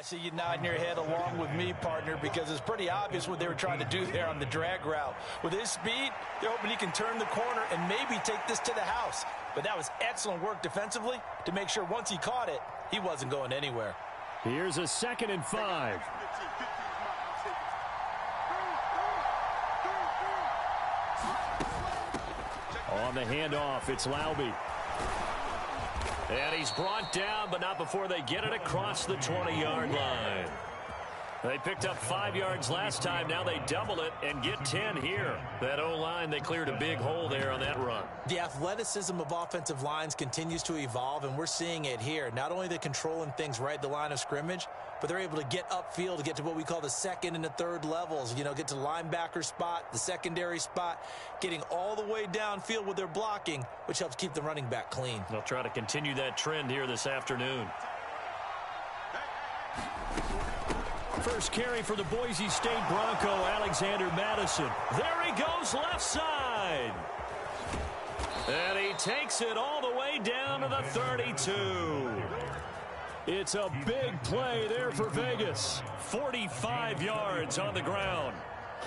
I see you nodding your head along with me, partner, because it's pretty obvious what they were trying to do there on the drag route. With his speed, they're hoping he can turn the corner and maybe take this to the house. But that was excellent work defensively to make sure once he caught it, he wasn't going anywhere. Here's a 2nd and 5. On the handoff, it's Laube. And he's brought down, but not before they get it across the 20-yard line. They picked up 5 yards last time. Now they double it and get 10 here. That O-line, they cleared a big hole there on that run. The athleticism of offensive lines continues to evolve, and we're seeing it here. Not only are they controlling things right at the line of scrimmage, but they're able to get upfield to get to what we call the 2nd and the 3rd levels. You know, get to the linebacker spot, the secondary spot, getting all the way downfield with their blocking, which helps keep the running back clean. They'll try to continue that trend here this afternoon. First carry for the Boise State Bronco, Alexander Madison. There he goes, left side. And he takes it all the way down to the 32. It's a big play there for Vegas. 45 yards on the ground.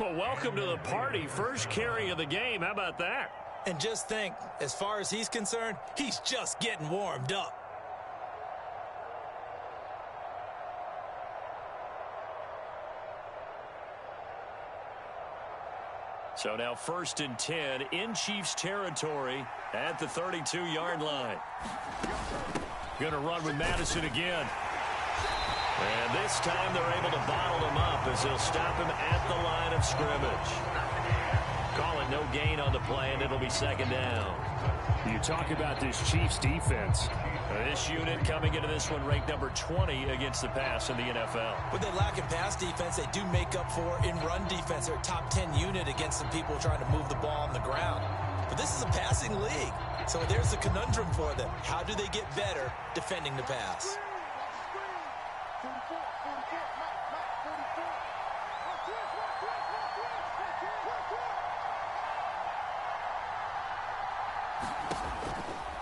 Well, welcome to the party. First carry of the game. How about that? And just think, as far as he's concerned, he's just getting warmed up. So now 1st and 10 in Chiefs territory at the 32-yard line. Going to run with Madison again. And this time they're able to bottle him up as they'll stop him at the line of scrimmage. Call it no gain on the play, and it'll be 2nd down. You talk about this Chiefs defense. This unit coming into this one ranked number 20 against the pass in the NFL. What they lack in pass defense, they do make up for in run defense. They're a top 10 unit against some people trying to move the ball on the ground. But this is a passing league. So there's the conundrum for them. How do they get better defending the pass?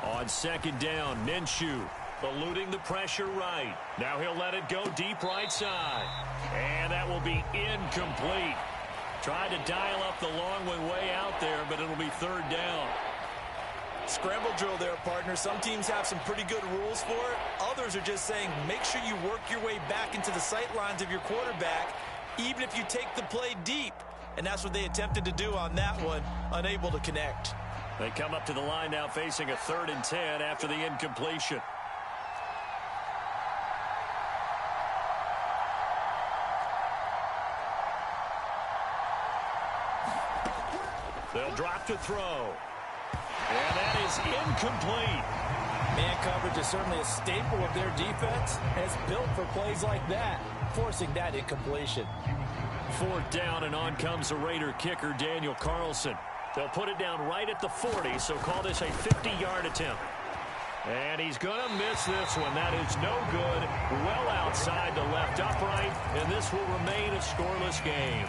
On 2nd down, Minshew eluding the pressure right. Now he'll let it go deep right side. And that will be incomplete. Tried to dial up the long way out there, but it'll be 3rd down. Scramble drill there, partner. Some teams have some pretty good rules for it. Others are just saying make sure you work your way back into the sight lines of your quarterback, even if you take the play deep. And that's what they attempted to do on that one, unable to connect. They come up to the line now facing a 3rd and 10 after the incompletion. They'll drop to throw. And that is incomplete. Man coverage is certainly a staple of their defense, and it's built for plays like that, forcing that incompletion. 4th down, and on comes the Raider kicker, Daniel Carlson. They'll put it down right at the 40, so call this a 50-yard attempt. And he's going to miss this one. That is no good. Well outside the left upright, and this will remain a scoreless game.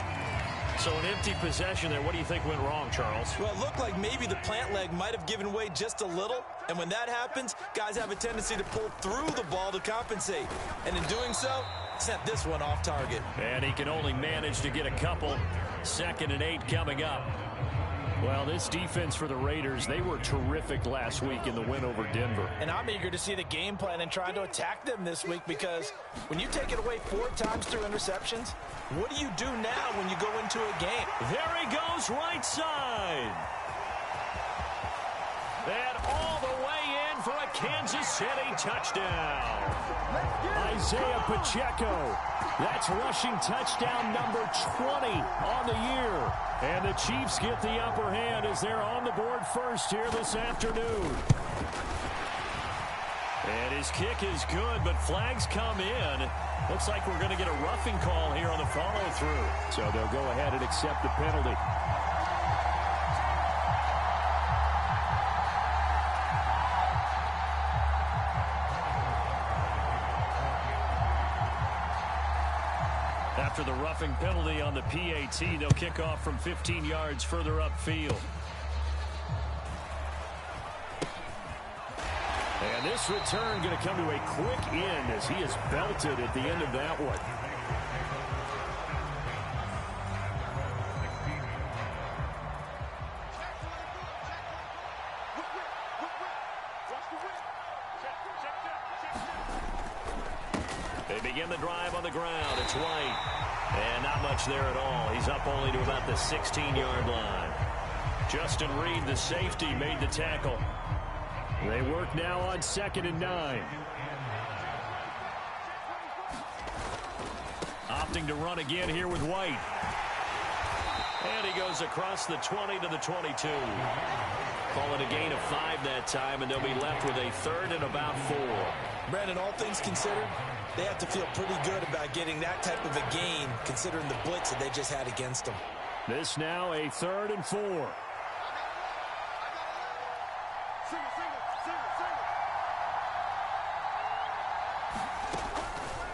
So an empty possession there. What do you think went wrong, Charles? Well, it looked like maybe the plant leg might have given way just a little. And when that happens, guys have a tendency to pull through the ball to compensate. And in doing so, sent this one off target. And he can only manage to get a couple. 2nd and 8 coming up. Well, this defense for the Raiders, they were terrific last week in the win over Denver. And I'm eager to see the game plan and trying to attack them this week, because when you take it away 4 times through interceptions, what do you do now when you go into a game? There he goes, right side. And all the way in for a Kansas City touchdown. Isaiah Pacheco. That's rushing touchdown number 20 on the year. And the Chiefs get the upper hand as they're on the board first here this afternoon. And his kick is good, but flags come in. Looks like we're going to get a roughing call here on the follow-through. So they'll go ahead and accept the penalty. After the roughing penalty on the PAT, they'll kick off from 15 yards further upfield. And And this return going to come to a quick end as he is belted at the end of that one. They begin the drive on the ground. It's White. And not much there at all. He's up only to about the 16-yard line. Justin Reed, the safety, made the tackle. They work now on 2nd and 9. Opting to run again here with White. And he goes across the 20 to the 22. Call it a gain of 5 that time, and they'll be left with a 3rd and about 4. Brandon, all things considered, they have to feel pretty good about getting that type of a gain, considering the blitz that they just had against them. This now a 3rd and 4.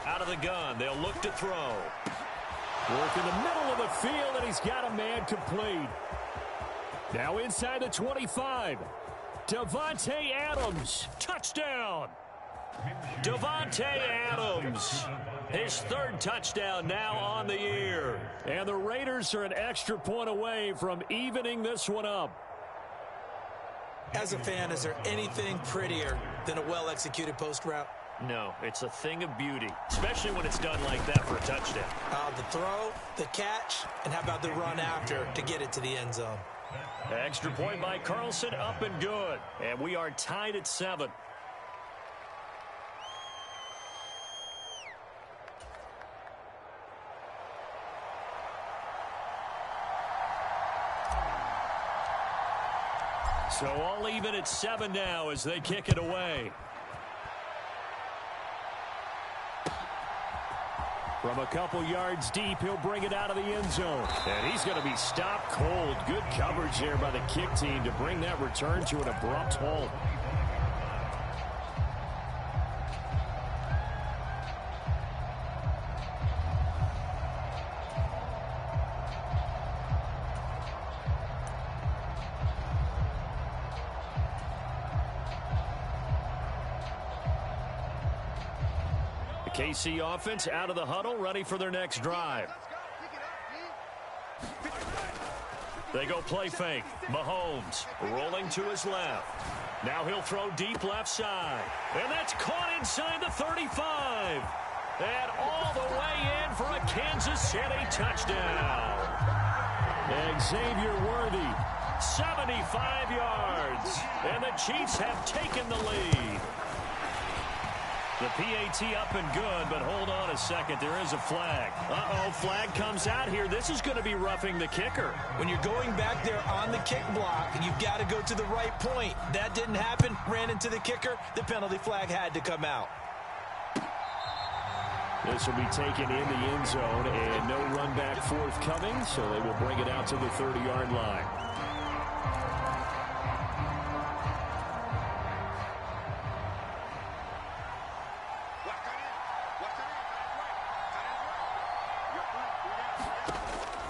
Out of the gun, they'll look to throw. Work in the middle of the field, and he's got a man complete. Now inside the 25. Davante Adams, touchdown. Davante Adams, his 3rd touchdown now on the year. And the Raiders are an extra point away from evening this one up. As a fan, is there anything prettier than a well-executed post route? No, it's a thing of beauty, especially when it's done like that for a touchdown. The throw, the catch, and how about the run after to get it to the end zone? Extra point by Carlson, up and good. And we are tied at 7. So all even at 7 now as they kick it away. From a couple yards deep, he'll bring it out of the end zone. And he's going to be stopped cold. Good coverage there by the kick team to bring that return to an abrupt halt. KC offense out of the huddle, ready for their next drive. They go play fake. Mahomes rolling to his left. Now he'll throw deep left side. And that's caught inside the 35. And all the way in for a Kansas City touchdown. Xavier Worthy, 75 yards. And the Chiefs have taken the lead. The PAT up and good, but hold on a second. There is a flag. Uh-oh, flag comes out here. This is going to be roughing the kicker. When you're going back there on the kick block, you've got to go to the right point. That didn't happen. Ran into the kicker. The penalty flag had to come out. This will be taken in the end zone, and no run back forthcoming, so they will bring it out to the 30-yard line.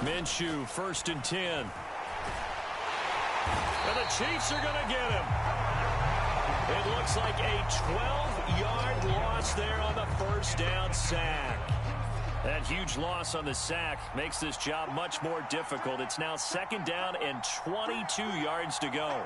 Minshew, 1st and 10. And the Chiefs are going to get him. It looks like a 12-yard loss there on the 1st down sack. That huge loss on the sack makes this job much more difficult. It's now 2nd down and 22 yards to go.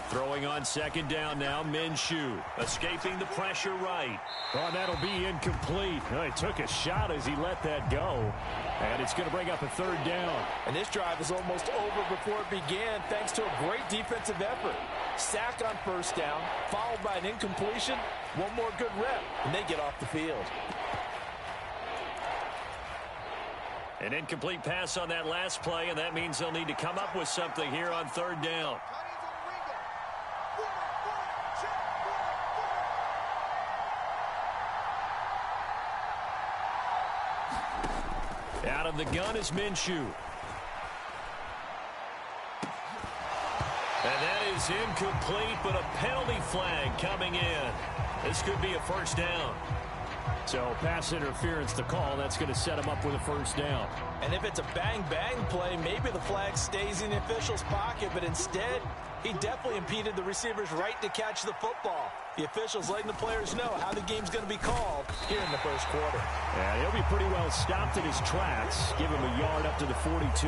Throwing on 2nd down now, Minshew. Escaping the pressure right. Oh, that'll be incomplete. Oh, he took a shot as he let that go. And it's going to bring up a 3rd down. And this drive is almost over before it began, thanks to a great defensive effort. Sack on 1st down, followed by an incompletion. One more good rep, and they get off the field. An incomplete pass on that last play, and that means they'll need to come up with something here on 3rd down. From the gun is Minshew. And that is incomplete, but a penalty flag coming in. This could be a first down. So pass interference the call. That's going to set him up with a first down. And if it's a bang-bang play, maybe the flag stays in the official's pocket, but instead, he definitely impeded the receiver's right to catch the football. The officials letting the players know how the game's going to be called here in the first quarter. Yeah, he'll be pretty well stopped in his tracks. Give him a yard up to the 42.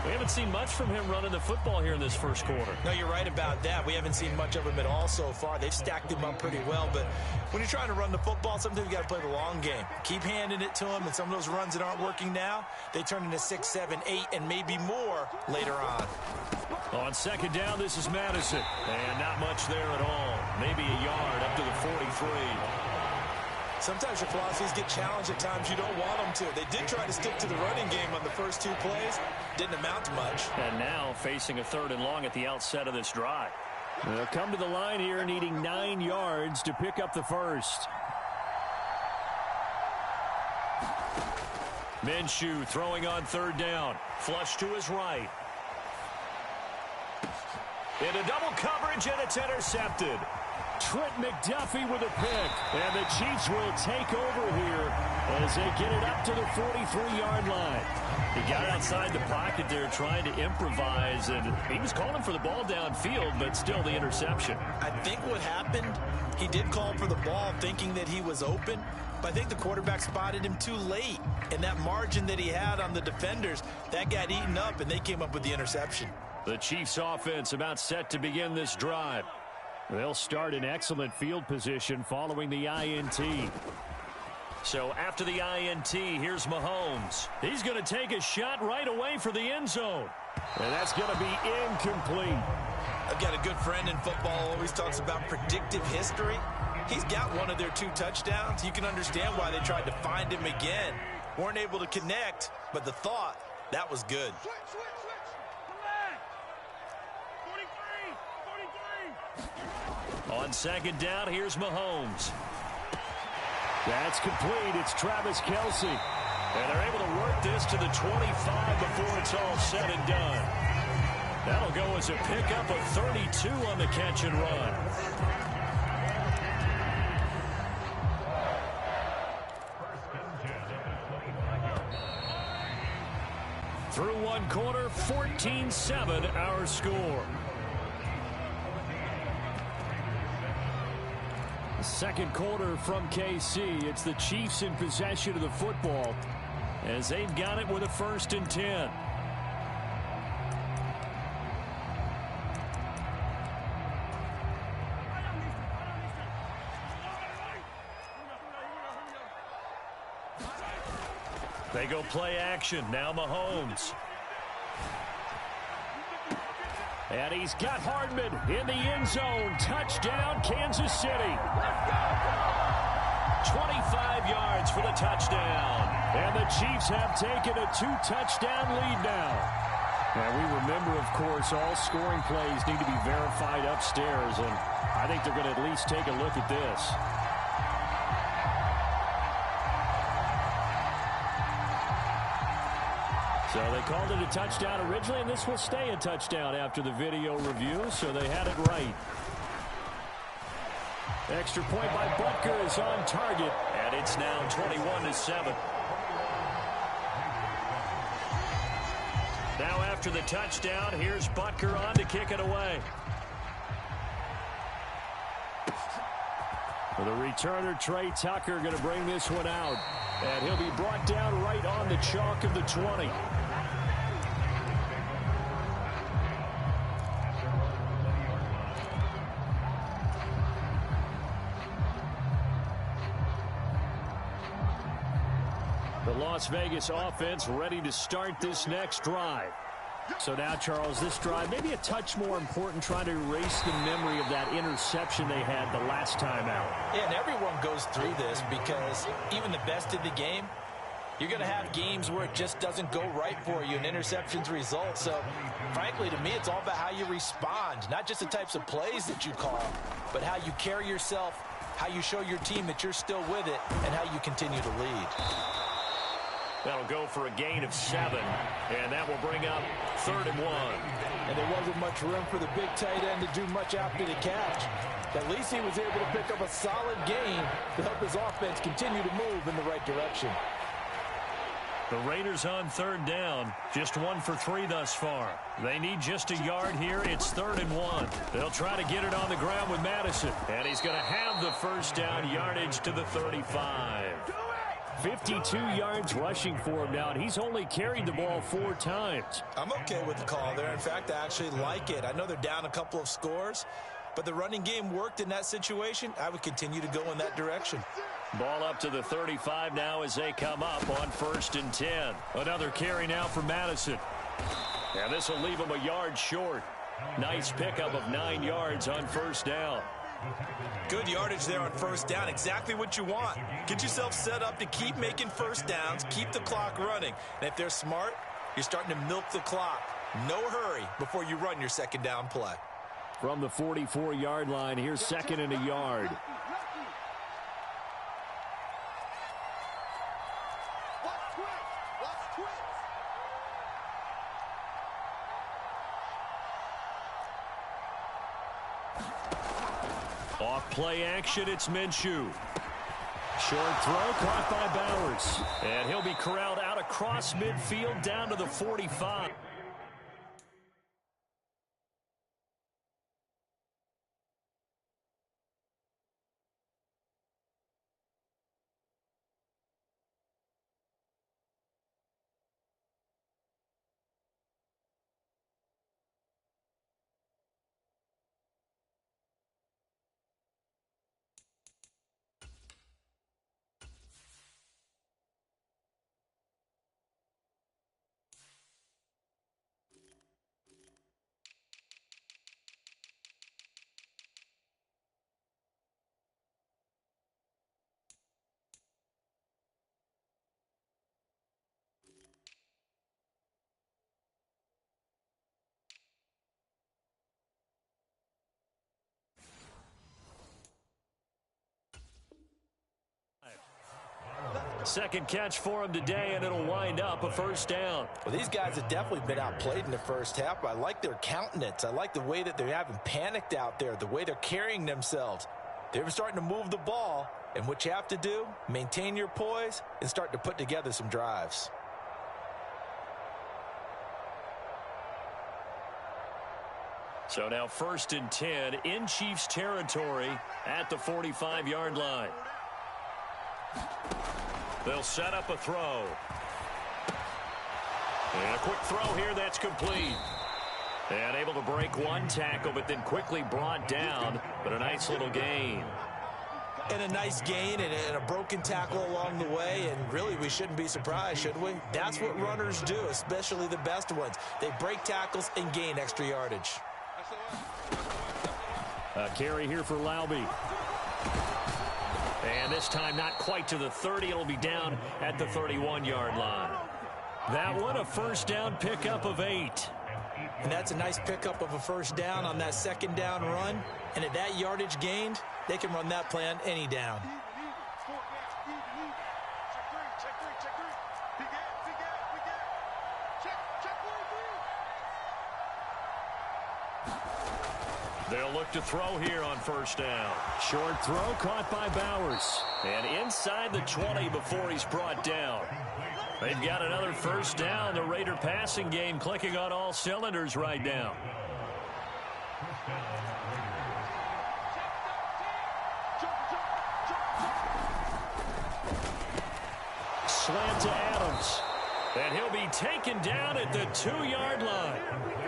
We haven't seen much from him running the football here in this first quarter. No, you're right about that. We haven't seen much of him at all so far. They've stacked him up pretty well, but when you're trying to run the football, sometimes you got to play the long game. Keep handing it to him, and some of those runs that aren't working now, they turn into 6, 7, 8, and maybe more later on. On second down, this is Madison. And not much there at all. Maybe a yard up to the 43. Sometimes your philosophies get challenged at times you don't want them to. They did try to stick to the running game on the first 2 plays. Didn't amount to much. And now facing a 3rd and long at the outset of this drive. They'll come to the line here needing 9 yards to pick up the first. Minshew throwing on 3rd down. Flush to his right. Into double coverage, and it's intercepted. Trent McDuffie with a pick. And the Chiefs will take over here as they get it up to the 43-yard line. He got outside the pocket there trying to improvise, and he was calling for the ball downfield, but still the interception. I think what happened, he did call for the ball thinking that he was open, but I think the quarterback spotted him too late. And that margin that he had on the defenders, that got eaten up, and they came up with the interception. The Chiefs offense about set to begin this drive. They'll start in excellent field position following the INT. So after the INT, here's Mahomes. He's going to take a shot right away for the end zone. And that's going to be incomplete. I've got a good friend in football, always talks about predictive history. He's got one of their 2 touchdowns. You can understand why they tried to find him again. Weren't able to connect, but the thought, that was good. On second down, here's Mahomes. That's complete. It's Travis Kelce. And they're able to work this to the 25 before it's all said and done. That'll go as a pickup of 32 on the catch and run. Through 1 quarter, 14-7 our score. Second quarter from KC. It's the Chiefs in possession of the football as they've got it with a 1st and 10. They go play action. Now Mahomes. And he's got Hardman in the end zone. Touchdown, Kansas City. 25 yards for the touchdown. And the Chiefs have taken a 2-touchdown lead now. And we remember, of course, all scoring plays need to be verified upstairs. And I think they're going to at least take a look at this. So they called it a touchdown originally, and this will stay a touchdown after the video review, so they had it right. Extra point by Butker is on target, and it's now 21-7. Now after the touchdown, here's Butker on to kick it away. The returner, Trey Tucker, going to bring this one out. And he'll be brought down right on the chalk of the 20. The Las Vegas offense ready to start this next drive. So now, Charles, this drive maybe a touch more important, trying to erase the memory of that interception they had the last time out. Yeah, and everyone goes through this because even the best in the game, you're going to have games where it just doesn't go right for you and interceptions result. So, frankly, to me, it's all about how you respond, not just the types of plays that you call, but how you carry yourself, how you show your team that you're still with it, and how you continue to lead. That'll go for a gain of 7, and that will bring up 3rd and 1. And there wasn't much room for the big tight end to do much after the catch. At least he was able to pick up a solid gain to help his offense continue to move in the right direction. The Raiders on 3rd down, just 1 for 3 thus far. They need just a yard here. It's 3rd and 1. They'll try to get it on the ground with Madison, and he's going to have the first down yardage to the 35. 52 yards rushing for him now, and he's only carried the ball 4 times. I'm okay with the call there. In fact, I actually like it. I know they're down a couple of scores, but the running game worked in that situation. I would continue to go in that direction. Ball up to the 35 now as they come up on 1st and 10. Another carry now for Madison. And this will leave him a yard short. Nice pickup of 9 yards on 1st down. Good yardage there on 1st down. Exactly what you want. Get yourself set up to keep making 1st downs, keep the clock running. And if they're smart, you're starting to milk the clock. No hurry before you run your 2nd down play. From the 44-yard line, here's 2nd and a yard. Off play action, it's Minshew. Short throw caught by Bowers. And he'll be corralled out across midfield down to the 45. Second catch for him today, and it'll wind up a 1st down. Well, these guys have definitely been outplayed in the 1st half. I like their countenance. I like the way that they haven't panicked out there, the way they're carrying themselves. They're starting to move the ball, and what you have to do, maintain your poise and start to put together some drives. So now 1st and 10 in Chiefs territory at the 45-yard line. They'll set up a throw. And a quick throw here that's complete. And able to break 1 tackle, but then quickly brought down. But a nice little gain. And a nice gain and a broken tackle along the way. And really, we shouldn't be surprised, should we? That's what runners do, especially the best ones. They break tackles and gain extra yardage. A carry here for Laube. And this time not quite to the 30. It'll be down at the 31-yard line. That one a 1st down pickup of 8. And that's a nice pickup of a 1st down on that 2nd down run. And at that yardage gained, they can run that play on any down. They'll look to throw here on 1st down. Short throw caught by Bowers. And inside the 20 before he's brought down. They've got another 1st down. The Raider passing game clicking on all cylinders right now. Slant to Adams. And he'll be taken down at the 2-yard line.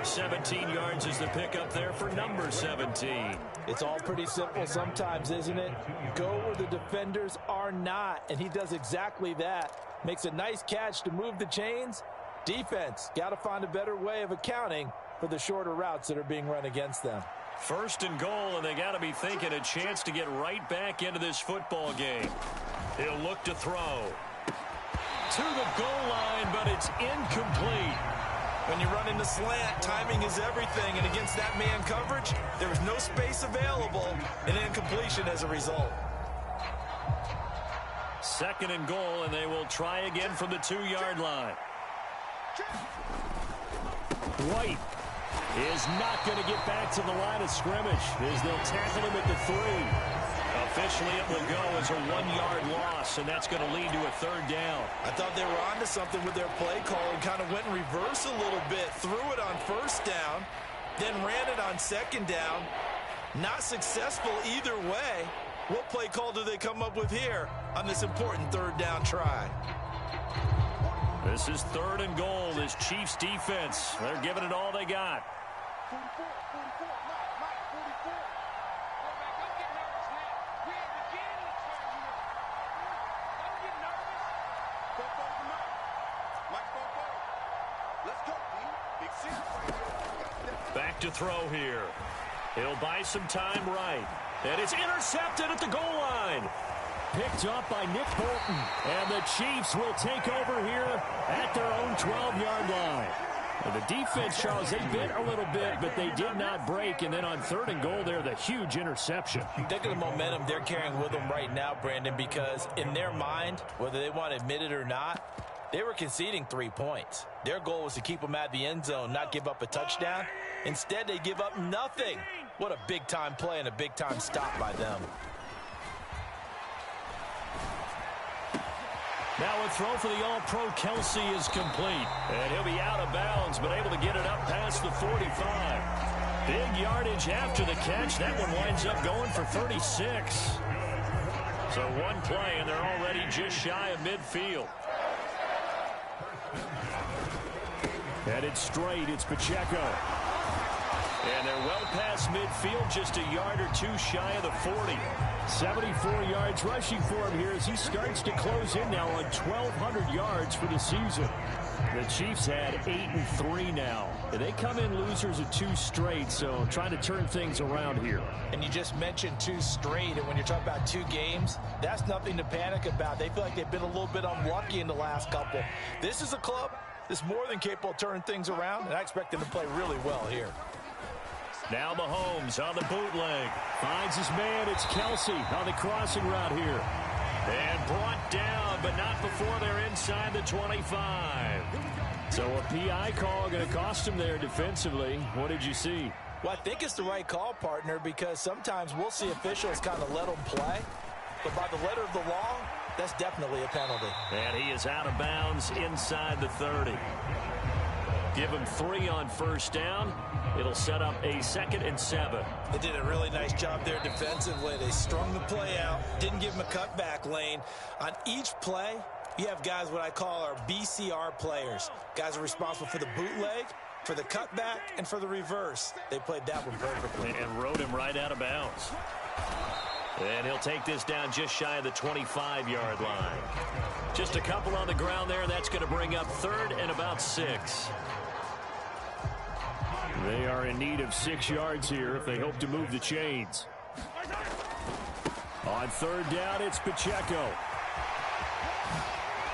17 yards is the pickup there for number 17. It's all pretty simple sometimes, isn't it? Go where the defenders are not, and he does exactly that. Makes a nice catch to move the chains. Defense, got to find a better way of accounting for the shorter routes that are being run against them. 1st and goal, and they got to be thinking a chance to get right back into this football game. He'll look to throw. To the goal line, but it's incomplete. When you run in the slant, timing is everything, and against that man coverage, there was no space available, and incompletion as a result. 2nd and goal, and they will try again from the 2-yard line. White is not going to get back to the line of scrimmage as they'll tackle him at the 3. Officially, it will go as a 1-yard loss, and that's going to lead to a 3rd down. I thought they were onto something with their play call and kind of went in reverse a little bit. Threw it on 1st down, then ran it on 2nd down. Not successful either way. What play call do they come up with here on this important 3rd down try? This is 3rd and goal. This Chiefs defense, they're giving it all they got. Back to throw here. He'll buy some time right. And it's intercepted at the goal line. Picked up by Nick Bolton. And the Chiefs will take over here at their own 12-yard line. And the defense, Charles, they bit a little bit, but they did not break. And then on 3rd and goal there, the huge interception. Think of the momentum they're carrying with them right now, Brandon, because in their mind, whether they want to admit it or not, they were conceding 3 points. Their goal was to keep them at the end zone, not give up a touchdown. Instead, they give up nothing. What a big-time play and a big-time stop by them. Now a throw for the All-Pro Kelsey is complete. And he'll be out of bounds, but able to get it up past the 45. Big yardage after the catch. That one winds up going for 36. So one play, and they're already just shy of midfield. Headed straight, it's Pacheco. And they're well past midfield, just a yard or 2 shy of the 40. 74 yards rushing for him here as he starts to close in now on 1,200 yards for the season. The Chiefs had 8-3 now. They come in losers of 2 straight, so trying to turn things around here. And you just mentioned 2 straight, and when you're talking about 2 games, that's nothing to panic about. They feel like they've been a little bit unlucky in the last couple. This is a club that's more than capable of turning things around, and I expect them to play really well here. Now Mahomes on the bootleg. Finds his man. It's Kelsey on the crossing route here. And brought down, but not before they're inside the 25. So a PI call going to cost him there defensively. What did you see? Well, I think it's the right call, partner, because sometimes we'll see officials kind of let them play. But by the letter of the law, that's definitely a penalty. And he is out of bounds inside the 30. Give him 3 on 1st down. It'll set up a 2nd and 7. They did a really nice job there defensively. They strung the play out, didn't give him a cutback lane. On each play, you have guys what I call our BCR players. Guys are responsible for the bootleg, for the cutback, and for the reverse. They played that one perfectly. And rode him right out of bounds. And he'll take this down just shy of the 25-yard line. Just a couple on the ground there. That's going to bring up 3rd and about 6. They are in need of 6 yards here if they hope to move the chains. On 3rd down, it's Pacheco.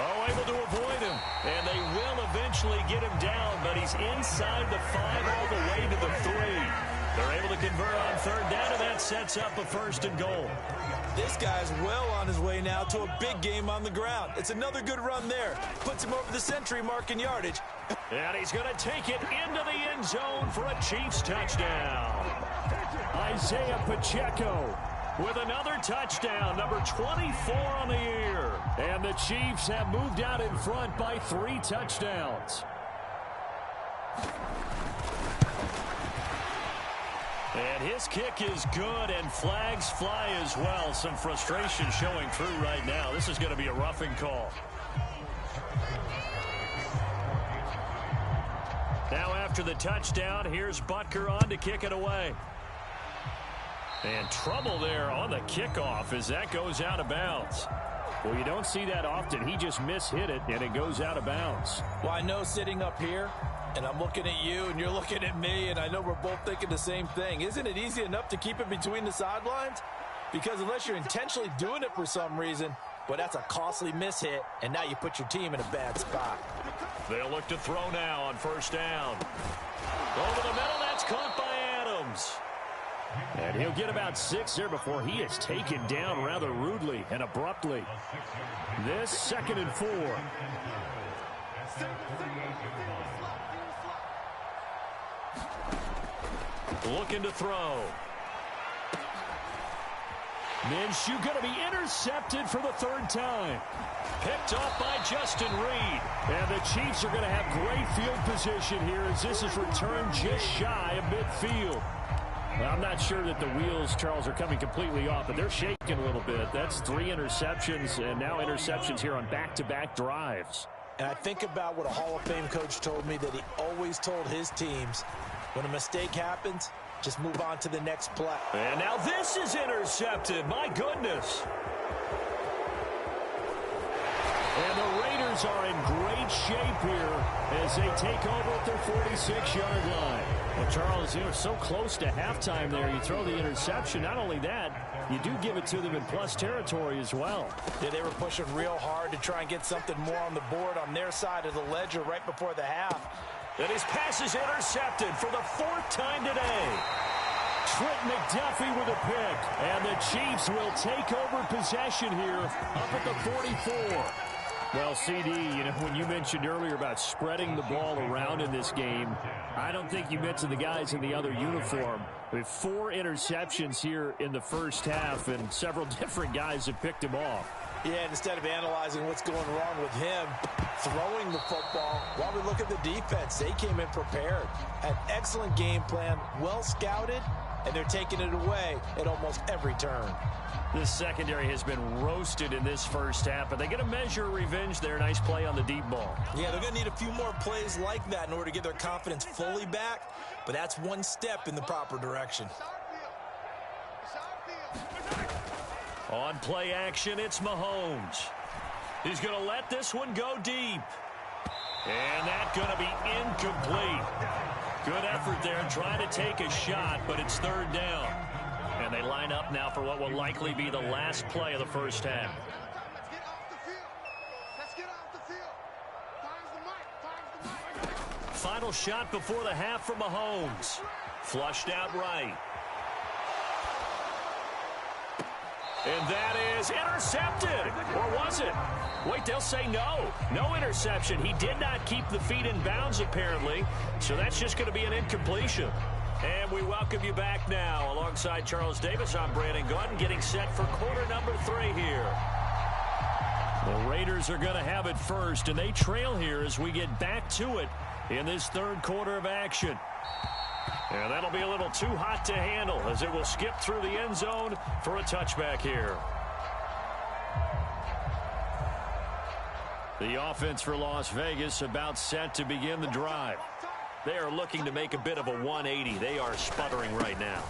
Oh, able to avoid him. And they will eventually get him down, but he's inside the 5 all the way to the 3. They're able to convert on 3rd down, and that sets up a 1st and goal. This guy's well on his way now to a big game on the ground. It's another good run there. Puts him over the century mark in yardage. And he's going to take it into the end zone for a Chiefs touchdown. Isaiah Pacheco with another touchdown, number 24 on the year. And the Chiefs have moved out in front by 3 touchdowns. And his kick is good, and flags fly as well. Some frustration showing through right now. This is going to be a roughing call. Now after the touchdown, here's Butker on to kick it away. And trouble there on the kickoff as that goes out of bounds. Well, you don't see that often. He just mishit it, and it goes out of bounds. Well, I know sitting up here, and I'm looking at you, and you're looking at me, and I know we're both thinking the same thing. Isn't it easy enough to keep it between the sidelines? Because unless you're intentionally doing it for some reason, well, that's a costly mishit, and now you put your team in a bad spot. They'll look to throw now on 1st down. Over the middle, that's caught by Adams. And he'll get about 6 there before he is taken down rather rudely and abruptly. This 2nd and 4. Looking to throw. Minshew going to be intercepted for the 3rd time. Picked off by Justin Reed. And the Chiefs are going to have great field position here as this is returned just shy of midfield. Well, I'm not sure that the wheels, Charles, are coming completely off, but they're shaking a little bit. That's 3 interceptions and now interceptions here on back-to-back drives. And I think about what a Hall of Fame coach told me that he always told his teams, when a mistake happens, just move on to the next play. And now this is intercepted. My goodness. And the Raiders are in great shape here as they take over at their 46-yard line. Well, Charles, so close to halftime there. You throw the interception. Not only that, you do give it to them in plus territory as well. Yeah, they were pushing real hard to try and get something more on the board on their side of the ledger right before the half. And his pass is intercepted for the 4th time today. Trent McDuffie with a pick. And the Chiefs will take over possession here up at the 44. Well, CD, when you mentioned earlier about spreading the ball around in this game, I don't think you mentioned the guys in the other uniform. We have 4 interceptions here in the first half, and several different guys have picked him off. Yeah, and instead of analyzing what's going wrong with him throwing the football, while we look at the defense, they came in prepared. Had excellent game plan, well scouted, and they're taking it away at almost every turn. This secondary has been roasted in this first half, but they get a measure of revenge there. Nice play on the deep ball. Yeah, they're going to need a few more plays like that in order to get their confidence fully back, but that's one step in the proper direction. On play action, it's Mahomes. He's going to let this one go deep. And that's going to be incomplete. Good effort there trying to take a shot, but it's 3rd down. And they line up now for what will likely be the last play of the first half. Final shot before the half for Mahomes. Flushed out right. And that is intercepted. Or was it? Wait, they'll say no. No interception. He did not keep the feet in bounds, apparently. So that's just going to be an incompletion. And we welcome you back now. Alongside Charles Davis, I'm Brandon Gaudin, getting set for quarter number 3 here. The Raiders are going to have it first, and they trail here as we get back to it in this 3rd quarter of action. And that'll be a little too hot to handle as it will skip through the end zone for a touchback here. The offense for Las Vegas about set to begin the drive. They are looking to make a bit of a 180. They are sputtering right now.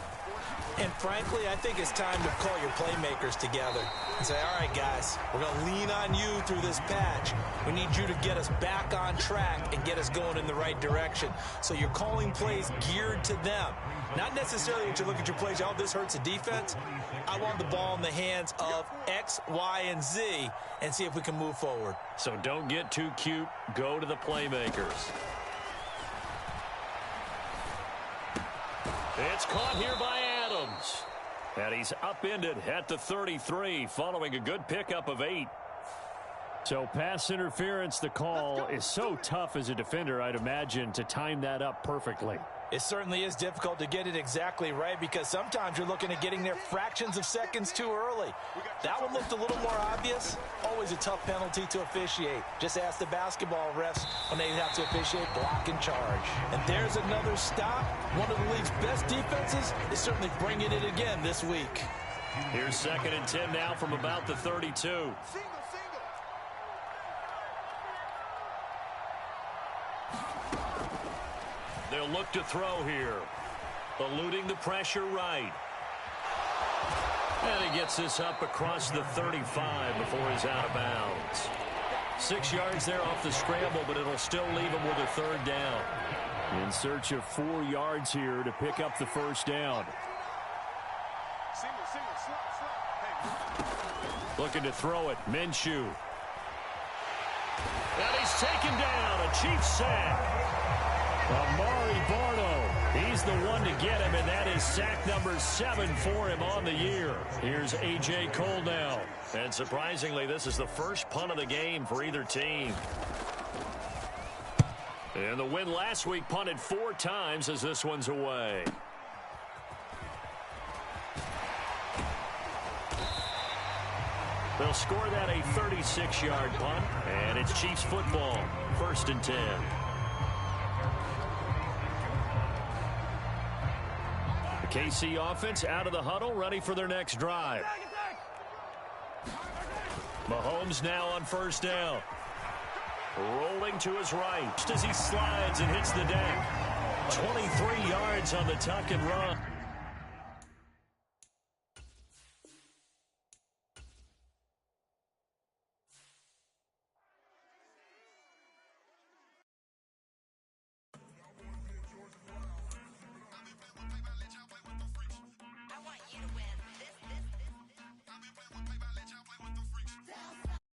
And frankly, I think it's time to call your playmakers together and say, all right, guys, we're going to lean on you through this patch. We need you to get us back on track and get us going in the right direction. So you're calling plays geared to them. Not necessarily that you look at your plays, oh, this hurts the defense. I want the ball in the hands of X, Y, and Z and see if we can move forward. So don't get too cute. Go to the playmakers. It's caught here by Adams. And he's upended at the 33 following a good pickup of 8. So pass interference, the call is so tough as a defender, I'd imagine, to time that up perfectly. It certainly is difficult to get it exactly right because sometimes you're looking at getting there fractions of seconds too early. That one looked a little more obvious. Always a tough penalty to officiate. Just ask the basketball refs when they have to officiate block and charge. And there's another stop. One of the league's best defenses is certainly bringing it again this week. Here's 2nd and 10 now from about the 32. They'll look to throw here. Eluding the pressure right. And he gets this up across the 35 before he's out of bounds. 6 yards there off the scramble, but it'll still leave him with a 3rd down. In search of 4 yards here to pick up the first down. Looking to throw it. Minshew. And he's taken down. A Chiefs sack. Amari Barno, he's the one to get him, and that is sack number 7 for him on the year. Here's A.J. Cole now. And surprisingly, this is the first punt of the game for either team. And the win last week punted 4 times as this one's away. They'll score that a 36-yard punt, and it's Chiefs football, 1st and 10. The KC offense out of the huddle, ready for their next drive. Mahomes now on 1st down. Rolling to his right just as he slides and hits the deck. 23 yards on the tuck and run.